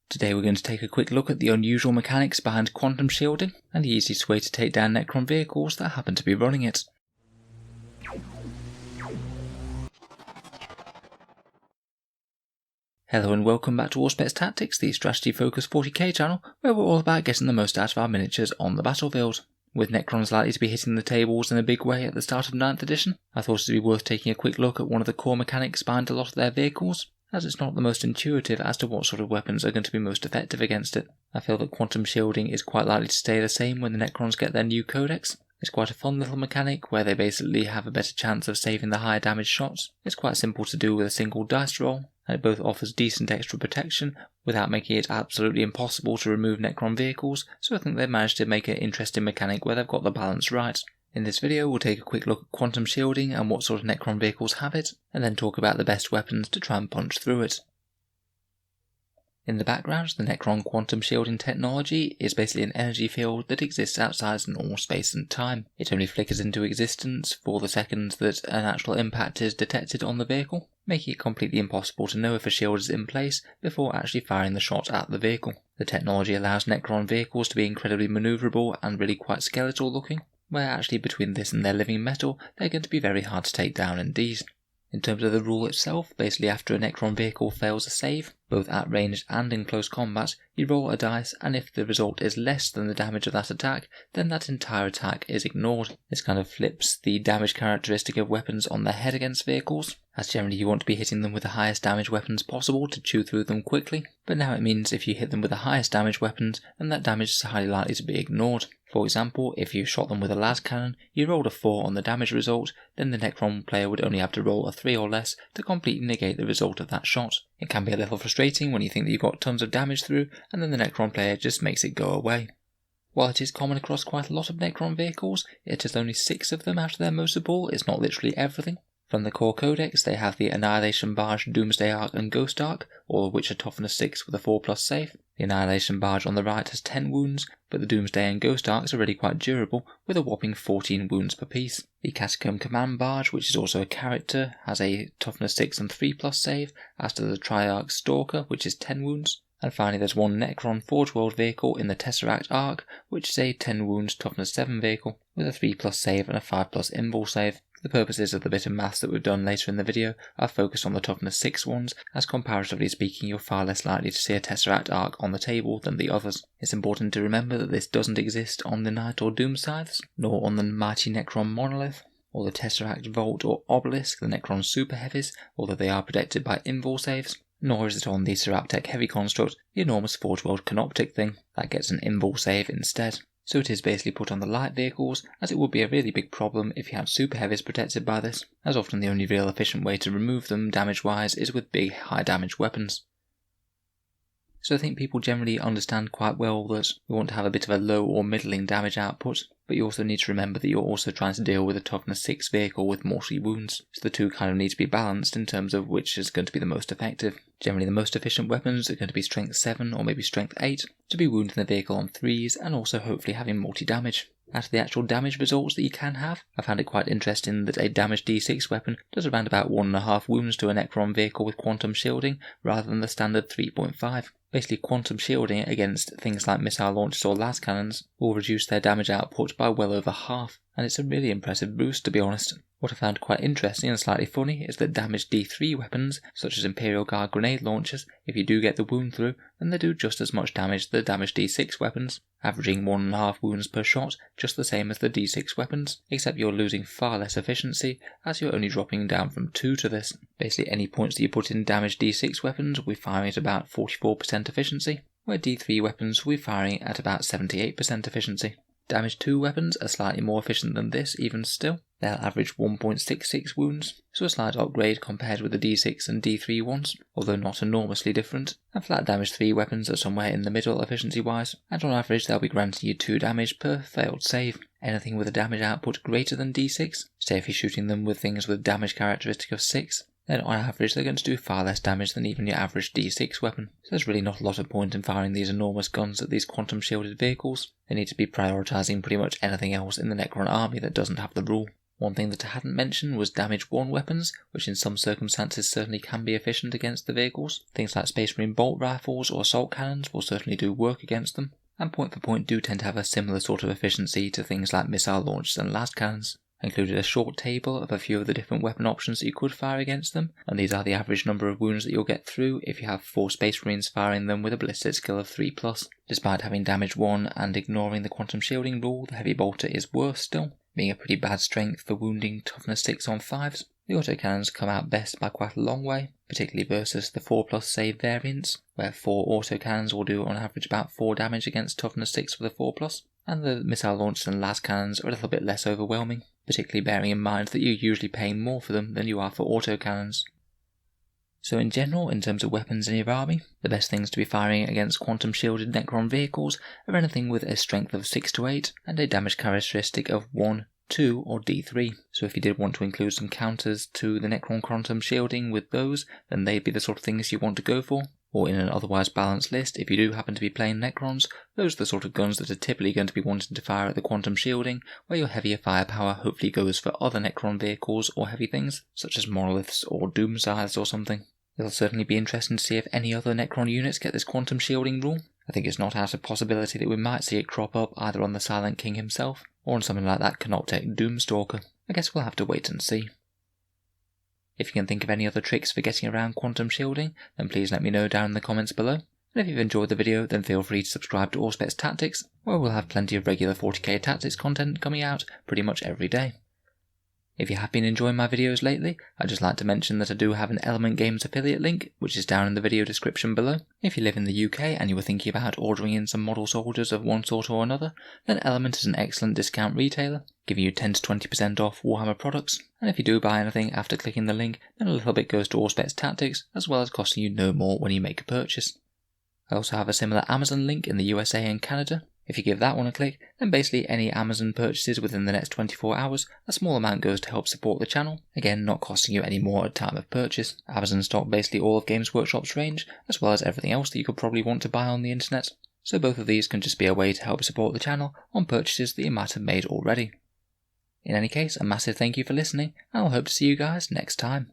Today we're going to take a quick look at the unusual mechanics behind quantum shielding and the easiest way to take down Necron vehicles that happen to be running it. Hello and welcome back to Auspex Tactics, the strategy focused 40k channel, where we're all about getting the most out of our miniatures on the battlefield. With Necrons likely to be hitting the tables in a big way at the start of 9th edition, I thought it would be worth taking a quick look at one of the core mechanics behind a lot of their vehicles, as it's not the most intuitive as to what sort of weapons are going to be most effective against it. I feel that quantum shielding is quite likely to stay the same when the Necrons get their new codex. It's quite a fun little mechanic where they basically have a better chance of saving the higher damage shots. It's quite simple to do with a single dice roll, and it both offers decent extra protection without making it absolutely impossible to remove Necron vehicles, so I think they've managed to make an interesting mechanic where they've got the balance right. In this video we'll take a quick look at quantum shielding and what sort of Necron vehicles have it, and then talk about the best weapons to try and punch through it. In the background, the Necron quantum shielding technology is basically an energy field that exists outside normal space and time. It only flickers into existence for the seconds that an actual impact is detected on the vehicle, making it completely impossible to know if a shield is in place before actually firing the shot at the vehicle. The technology allows Necron vehicles to be incredibly manoeuvrable and really quite skeletal looking, where actually between this and their living metal, they're going to be very hard to take down indeed. In terms of the rule itself, basically after a Necron vehicle fails a save, both at range and in close combat, you roll a dice, and if the result is less than the damage of that attack, then that entire attack is ignored. This kind of flips the damage characteristic of weapons on their head against vehicles, as generally you want to be hitting them with the highest damage weapons possible to chew through them quickly, but now it means if you hit them with the highest damage weapons, then that damage is highly likely to be ignored. For example, if you shot them with a las cannon, you rolled a 4 on the damage result, then the Necron player would only have to roll a 3 or less to completely negate the result of that shot. It can be a little frustrating when you think that you got tons of damage through, and then the Necron player just makes it go away. While it is common across quite a lot of Necron vehicles, it is only 6 of them out of their most ball. It's not literally everything. From the core codex, they have the Annihilation Barge, Doomsday Ark and Ghost Ark, all of which are toughness 6 with a 4+ save. The Annihilation Barge on the right has 10 wounds, but the Doomsday and Ghost Arks are already quite durable, with a whopping 14 wounds per piece. The Catacomb Command Barge, which is also a character, has a toughness 6 and 3+ save, as does the Triarch Stalker, which is 10 wounds. And finally there's one Necron Forge World vehicle in the Tesseract Ark, which is a 10 wounds toughness 7 vehicle, with a 3+ save and a 5+ invul save. For the purposes of the bit of maths that we've done later in the video, I've focused on the toughness 6 ones, as comparatively speaking you're far less likely to see a Tesseract Ark on the table than the others. It's important to remember that this doesn't exist on the Knight or Doom Scythes, nor on the mighty Necron Monolith, or the Tesseract Vault or Obelisk, the Necron Super Heavies, although they are protected by invul saves. Nor is it on the Seraptech Heavy Construct, the enormous Forge World Canoptic thing, that gets an invul save instead. So it is basically put on the light vehicles, as it would be a really big problem if you had super heavies protected by this, as often the only real efficient way to remove them damage-wise is with big high damage weapons. So I think people generally understand quite well that you want to have a bit of a low or middling damage output, but you also need to remember that you're also trying to deal with a toughness 6 vehicle with mortally wounds, so the two kind of need to be balanced in terms of which is going to be the most effective. Generally the most efficient weapons are going to be strength 7 or maybe strength 8, to be wounding the vehicle on 3s and also hopefully having multi-damage. Out of the actual damage results that you can have, I found it quite interesting that a damage D6 weapon does around about 1.5 wounds to a Necron vehicle with quantum shielding, rather than the standard 3.5. Basically, quantum shielding against things like missile launchers or las cannons will reduce their damage output by well over half, and it's a really impressive boost to be honest. What I found quite interesting and slightly funny is that damage D3 weapons, such as Imperial Guard grenade launchers, if you do get the wound through, then they do just as much damage as the damage D6 weapons, averaging 1.5 wounds per shot, just the same as the D6 weapons, except you're losing far less efficiency, as you're only dropping down from 2 to this. Basically any points that you put in damage D6 weapons will be firing at about 44% efficiency, where D3 weapons will be firing at about 78% efficiency. Damage 2 weapons are slightly more efficient than this even still. They'll average 1.66 wounds, so a slight upgrade compared with the D6 and D3 ones, although not enormously different, and flat damage 3 weapons are somewhere in the middle efficiency wise, and on average they'll be granting you 2 damage per failed save. Anything with a damage output greater than D6, say if you're shooting them with things with damage characteristic of 6, then on average they're going to do far less damage than even your average D6 weapon. So there's really not a lot of point in firing these enormous guns at these quantum shielded vehicles. They need to be prioritising pretty much anything else in the Necron army that doesn't have the rule. One thing that I hadn't mentioned was damage 1 weapons, which in some circumstances certainly can be efficient against the vehicles. Things like Space Marine bolt rifles or assault cannons will certainly do work against them, and point for point do tend to have a similar sort of efficiency to things like missile launchers and las cannons. I included a short table of a few of the different weapon options that you could fire against them, and these are the average number of wounds that you'll get through if you have 4 Space Marines firing them with a ballistic skill of 3+. Despite having damage 1 and ignoring the quantum shielding rule, the heavy bolter is worse still, being a pretty bad strength for wounding toughness 6 on 5s. The autocannons come out best by quite a long way, particularly versus the 4+ save variants, where 4 autocannons will do on average about 4 damage against toughness 6 with a 4+, and the missile launchers and las cannons are a little bit less overwhelming, particularly bearing in mind that you're usually paying more for them than you are for autocannons. So in general, in terms of weapons in your army, the best things to be firing against quantum shielded Necron vehicles are anything with a strength of 6 to 8 and a damage characteristic of 1, 2 or D3. So if you did want to include some counters to the Necron quantum shielding with those, then they'd be the sort of things you want to go for. Or in an otherwise balanced list, if you do happen to be playing Necrons, those are the sort of guns that are typically going to be wanting to fire at the quantum shielding, where your heavier firepower hopefully goes for other Necron vehicles or heavy things, such as monoliths or doom scythes or something. It'll certainly be interesting to see if any other Necron units get this quantum shielding rule. I think it's not out of possibility that we might see it crop up either on the Silent King himself, or on something like that Canoptech Doomstalker. I guess we'll have to wait and see. If you can think of any other tricks for getting around quantum shielding, then please let me know down in the comments below. And if you've enjoyed the video, then feel free to subscribe to Auspex Tactics, where we'll have plenty of regular 40k tactics content coming out pretty much every day. If you have been enjoying my videos lately, I'd just like to mention that I do have an Element Games affiliate link, which is down in the video description below. If you live in the UK and you were thinking about ordering in some model soldiers of one sort or another, then Element is an excellent discount retailer, giving you 10 to 20% off Warhammer products, and if you do buy anything after clicking the link, then a little bit goes to Auspex Tactics, as well as costing you no more when you make a purchase. I also have a similar Amazon link in the USA and Canada. If you give that one a click, then basically any Amazon purchases within the next 24 hours, a small amount goes to help support the channel, again not costing you any more at time of purchase. Amazon stock basically all of Games Workshop's range, as well as everything else that you could probably want to buy on the internet, so both of these can just be a way to help support the channel on purchases that you might have made already. In any case, a massive thank you for listening, and I'll hope to see you guys next time.